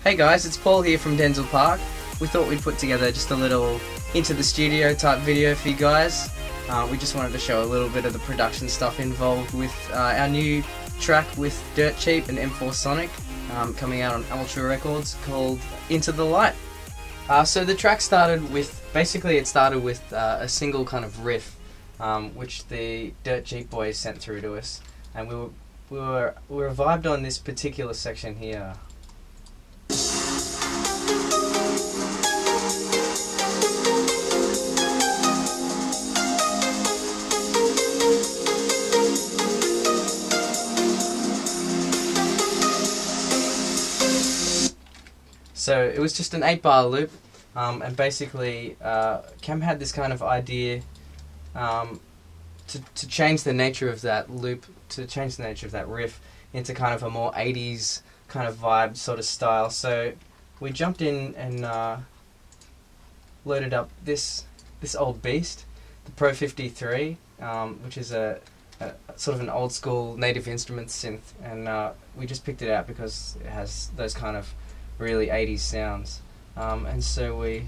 Hey guys, it's Paul here from Denzal Park. We thought we'd put together just a little into the studio type video for you guys. We just wanted to show a little bit of the production stuff involved with our new track with Dirt Cheap and M4 Sonic coming out on Ultra Records called Into the Light. So the track started with, basically it started with a single kind of riff which the Dirt Cheap boys sent through to us, and we were vibed on this particular section here. So it was just an 8-bar loop, and basically Cam had this kind of idea to change the nature of that loop, to change the nature of that riff into kind of a more 80s kind of vibe sort of style. So we jumped in and loaded up this old beast, the Pro 53, which is a sort of an old school Native Instruments synth, and we just picked it out because it has those kind of really 80s sounds, and so we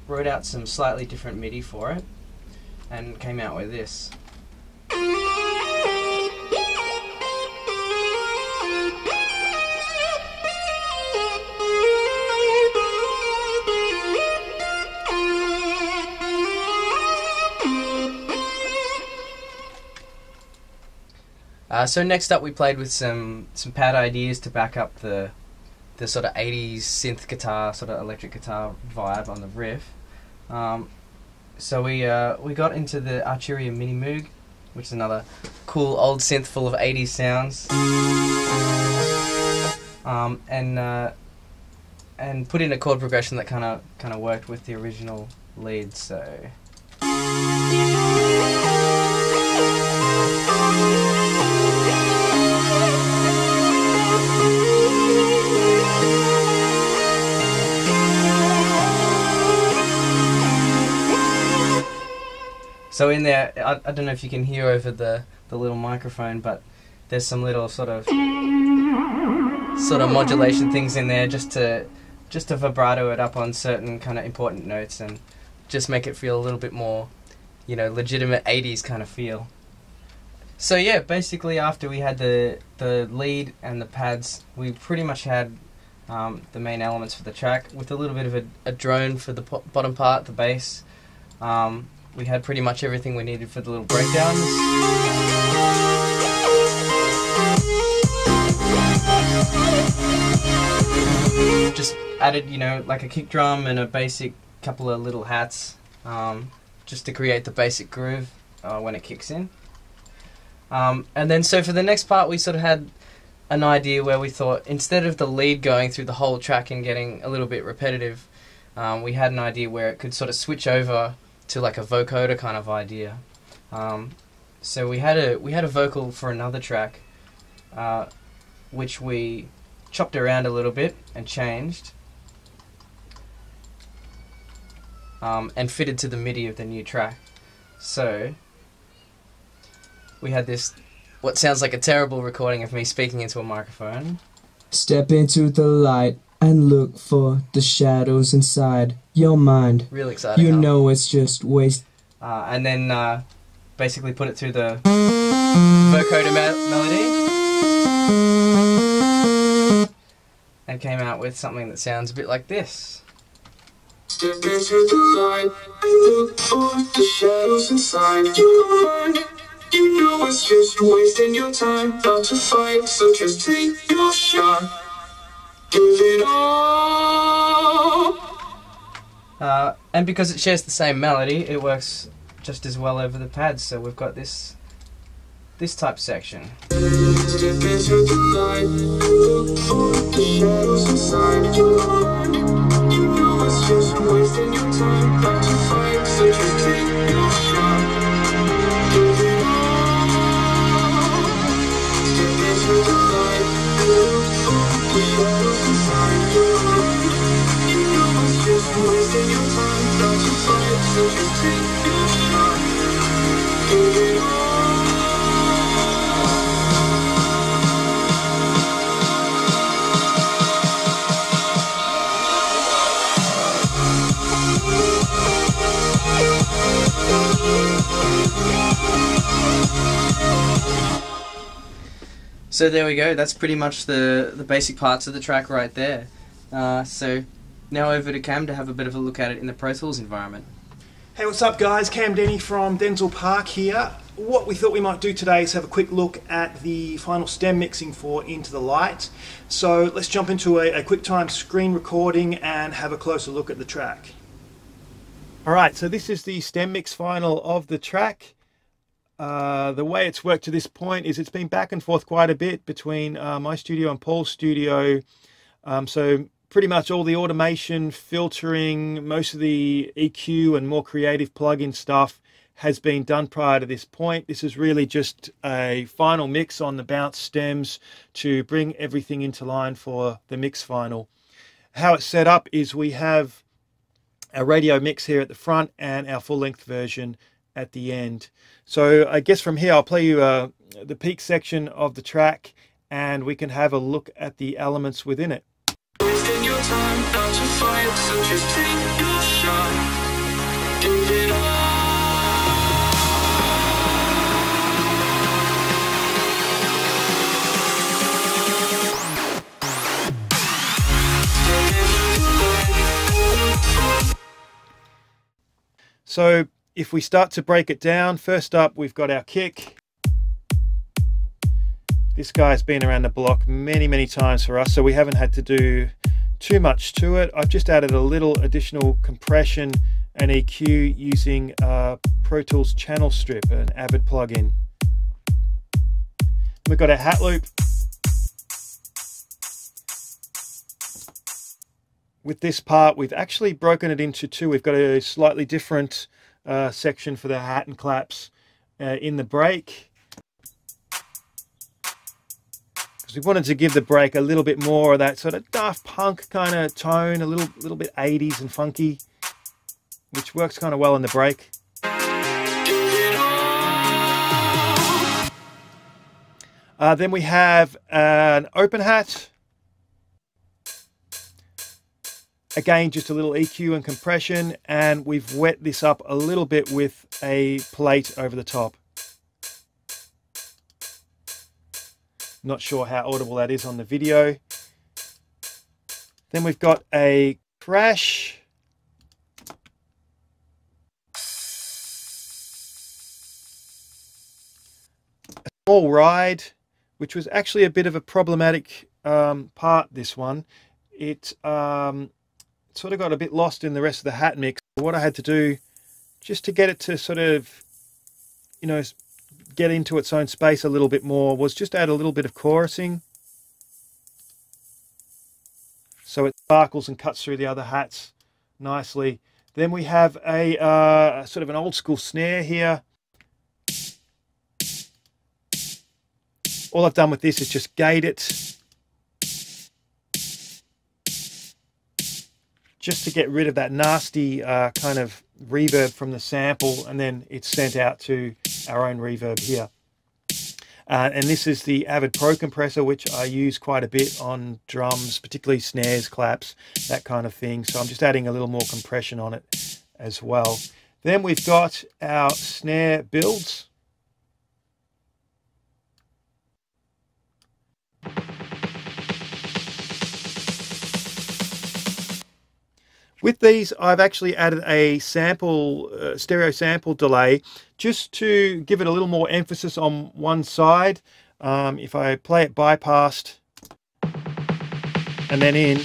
wrote out some slightly different MIDI for it and came out with this. So next up we played with some pad ideas to back up the sort of 80s synth guitar, sort of electric guitar vibe on the riff. So we got into the Arturia Mini Moog, which is another cool old synth full of 80s sounds, and put in a chord progression that kind of worked with the original lead. So. So in there, I don't know if you can hear over the little microphone, but there's some little sort of modulation things in there just to vibrato it up on certain kind of important notes and just make it feel a little bit more, you know, legitimate 80s kind of feel. So yeah, basically after we had the lead and the pads, we pretty much had the main elements for the track, with a little bit of a drone for the bottom part, the bass. We had pretty much everything we needed for the little breakdowns. Just added, you know, like a kick drum and a basic couple of little hats, just to create the basic groove when it kicks in. And then so for the next part we sort of had an idea where we thought, instead of the lead going through the whole track and getting a little bit repetitive, we had an idea where it could sort of switch over to like a vocoder kind of idea. So we had a vocal for another track, which we chopped around a little bit and changed, and fitted to the MIDI of the new track. So we had this, what sounds like a terrible recording of me speaking into a microphone. Step into the light and look for the shadows inside your mind. Real exciting. You know it's just waste. And then basically put it through the vocoder melody, and came out with something that sounds a bit like this. Step into the light and look for the shadows inside your mind. You know it's just wasting your time, not to fight, so just take your shot. Give it all. And because it shares the same melody, it works just as well over the pads. So we've got this type section. Step into the light, look for the shadows inside your mind. You know it's just wasting your time, not to fight, so just take your shot. Give it all. Step into the light, look for the shadows inside your mind. You know it's just wasting your time, not to fight, so just take your shot. Give it all. So there we go. That's pretty much the basic parts of the track right there. So now over to Cam to have a bit of a look at it in the Pro Tools environment. Hey, what's up guys? Cam Denny from Denzal Park here. What we thought we might do today is have a quick look at the final stem mixing for Into the Light. So let's jump into a QuickTime screen recording and have a closer look at the track. Alright, so this is the stem mix final of the track. The way it's worked to this point is it's been back and forth quite a bit between my studio and Paul's studio. So pretty much all the automation, filtering, most of the EQ and more creative plugin stuff has been done prior to this point. This is really just a final mix on the bounce stems to bring everything into line for the mix final. How it's set up is we have our radio mix here at the front and our full-length version at the end. So I guess from here I'll play you the peak section of the track and we can have a look at the elements within it. Wasting your time out to fight, so just take your shot. Give it all. So if we start to break it down, first up we've got our kick. This guy's been around the block many times for us, so we haven't had to do too much to it. I've just added a little additional compression and EQ using Pro Tools Channel Strip, an Avid plugin. We've got a hat loop. With this part, we've actually broken it into two. We've got a slightly different section for the hat and claps in the break. Because we wanted to give the break a little bit more of that sort of Daft Punk kind of tone, a little bit 80s and funky, which works kind of well in the break. Then we have an open hat. Again, just a little EQ and compression, and we've wet this up a little bit with a plate over the top. Not sure how audible that is on the video. Then we've got a crash. A small ride, which was actually a bit of a problematic part, this one. It sort of got a bit lost in the rest of the hat mix. What I had to do just to get it to sort of, you know, get into its own space a little bit more was just add a little bit of chorusing so it sparkles and cuts through the other hats nicely. Then we have a sort of an old school snare here. All I've done with this is just gate it just to get rid of that nasty kind of reverb from the sample, and then it's sent out to our own reverb here. And this is the Avid Pro compressor, which I use quite a bit on drums, particularly snares, claps, that kind of thing. So I'm just adding a little more compression on it as well. Then we've got our snare builds. With these, I've actually added a sample, stereo sample delay, just to give it a little more emphasis on one side. If I play it bypassed and then in,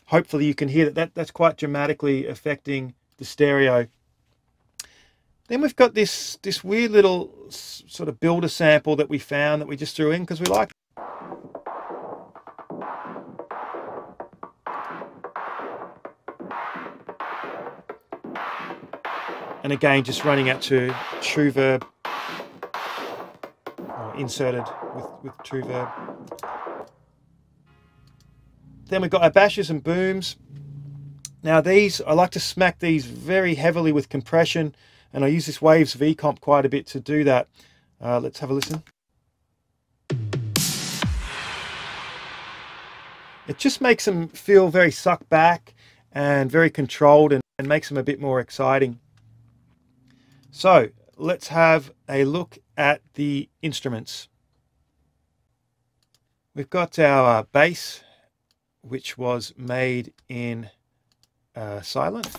hopefully you can hear that's quite dramatically affecting the stereo. Then we've got this weird little sort of builder sample that we found that we just threw in because we like. And again, just running out to true verb, or inserted with true verb. Then we've got our bashes and booms. Now these, I like to smack these very heavily with compression, and I use this Waves V-Comp quite a bit to do that. Let's have a listen. It just makes them feel very sucked back and very controlled, and makes them a bit more exciting. So let's have a look at the instruments. We've got our bass, which was made in silent.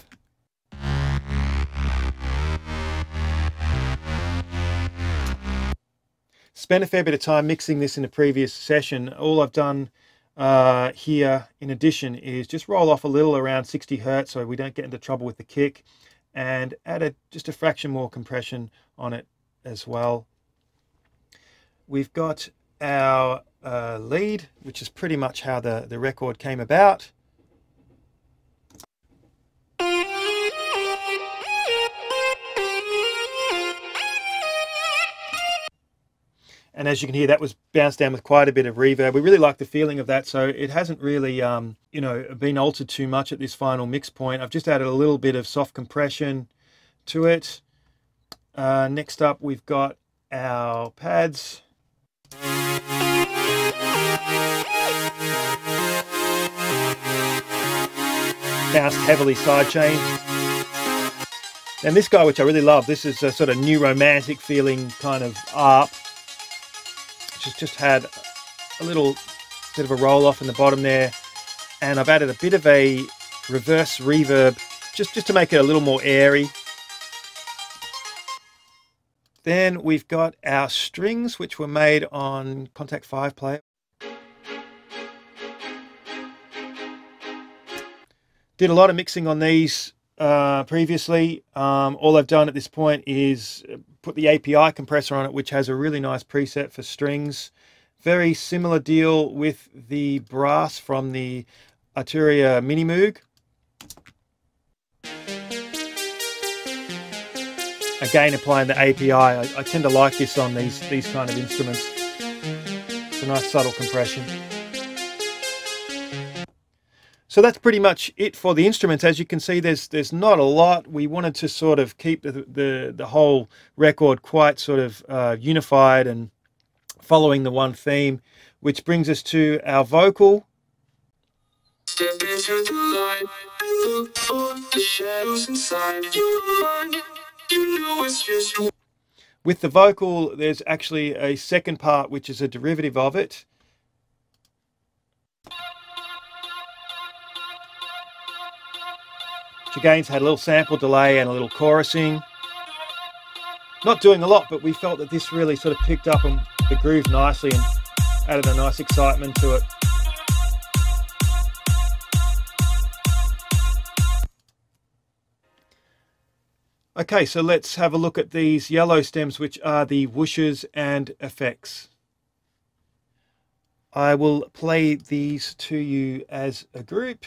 Spent a fair bit of time mixing this in the previous session. All I've done here in addition is just roll off a little around 60 Hertz so we don't get into trouble with the kick, and add just a fraction more compression on it as well. We've got our lead, which is pretty much how the record came about. And as you can hear, that was bounced down with quite a bit of reverb. We really like the feeling of that, so it hasn't really, you know, been altered too much at this final mix point. I've just added a little bit of soft compression to it. Next up, we've got our pads. Bounced heavily sidechained. And this guy, which I really love, this is a sort of new romantic feeling kind of ARP. Just had a little bit of a roll off in the bottom there, and I've added a bit of a reverse reverb just to make it a little more airy. Then we've got our strings, which were made on Contact 5 player. Did a lot of mixing on these previously. All I've done at this point is put the API compressor on it, which has a really nice preset for strings. Very similar deal with the brass from the Arturia Mini Moog. Again, applying the API. I tend to like this on these kind of instruments. It's a nice subtle compression. So that's pretty much it for the instruments. As you can see, there's not a lot. We wanted to sort of keep the whole record quite sort of unified and following the one theme, which brings us to our vocal. Step into the light, look for the shadows inside your mind. You know it's just you. With the vocal, there's actually a second part, which is a derivative of it. Which again's had a little sample delay and a little chorusing. Not doing a lot, but we felt that this really sort of picked up on the groove nicely and added a nice excitement to it. Okay, so let's have a look at these yellow stems, which are the whooshes and effects. I will play these to you as a group.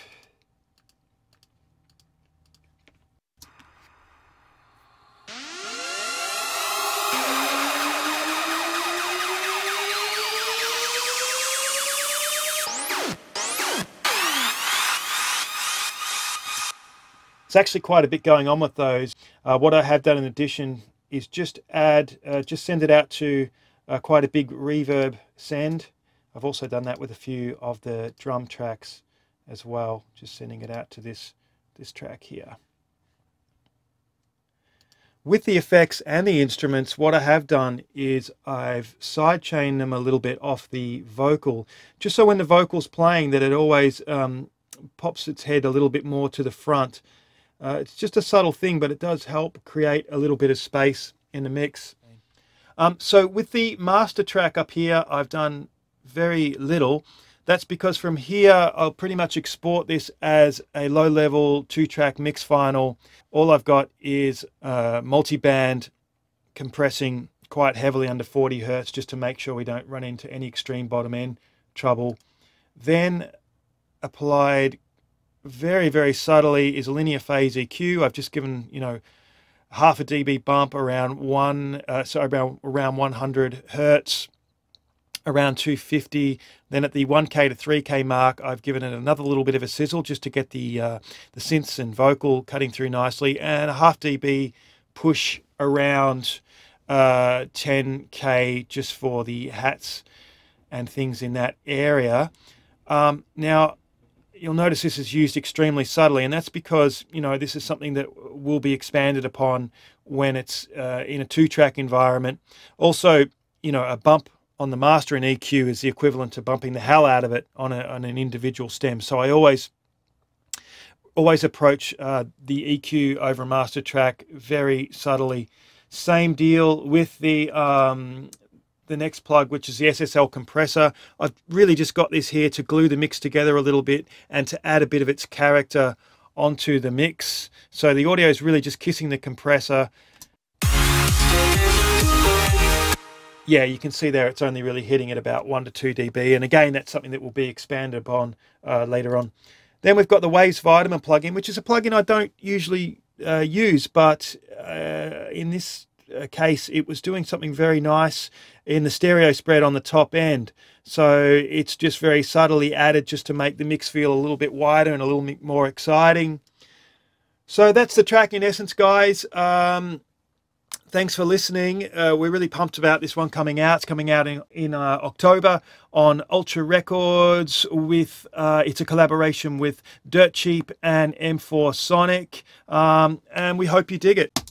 It's actually quite a bit going on with those. What I have done in addition is just send it out to quite a big reverb send. I've also done that with a few of the drum tracks as well, just sending it out to this track here. With the effects and the instruments, what I have done is I've sidechained them a little bit off the vocal, just so when the vocal's playing that it always pops its head a little bit more to the front. It's just a subtle thing, but it does help create a little bit of space in the mix. So with the master track up here, I've done very little. That's because from here, I'll pretty much export this as a low-level 2-track mix final. All I've got is multi-band compressing quite heavily under 40 Hertz just to make sure we don't run into any extreme bottom end trouble. Then applied very, very subtly is a linear phase EQ. I've just given, you know, half a dB bump around around 100 Hertz, around 250. Then at the 1K to 3K mark, I've given it another little bit of a sizzle just to get the synths and vocal cutting through nicely, and a half dB push around 10K just for the hats and things in that area. Now, you'll notice this is used extremely subtly, and that's because, you know, this is something that will be expanded upon when it's in a 2-track environment. Also, you know, a bump on the master in EQ is the equivalent to bumping the hell out of it on an individual stem. So I always approach the EQ over a master track very subtly. Same deal with the next plug, which is the SSL compressor. I've really just got this here to glue the mix together a little bit and to add a bit of its character onto the mix. So the audio is really just kissing the compressor. Yeah, you can see there it's only really hitting at about 1 to 2 dB. And again, that's something that will be expanded upon later on. Then we've got the Waves Vitamin plugin, which is a plugin I don't usually use, but in this case, it was doing something very nice in the stereo spread on the top end. So it's just very subtly added just to make the mix feel a little bit wider and a little bit more exciting. So that's the track in essence, guys. Thanks for listening. We're really pumped about this one coming out. It's coming out in October on Ultra Records. With it's a collaboration with Dirt Cheap and M4 Sonic, and we hope you dig it.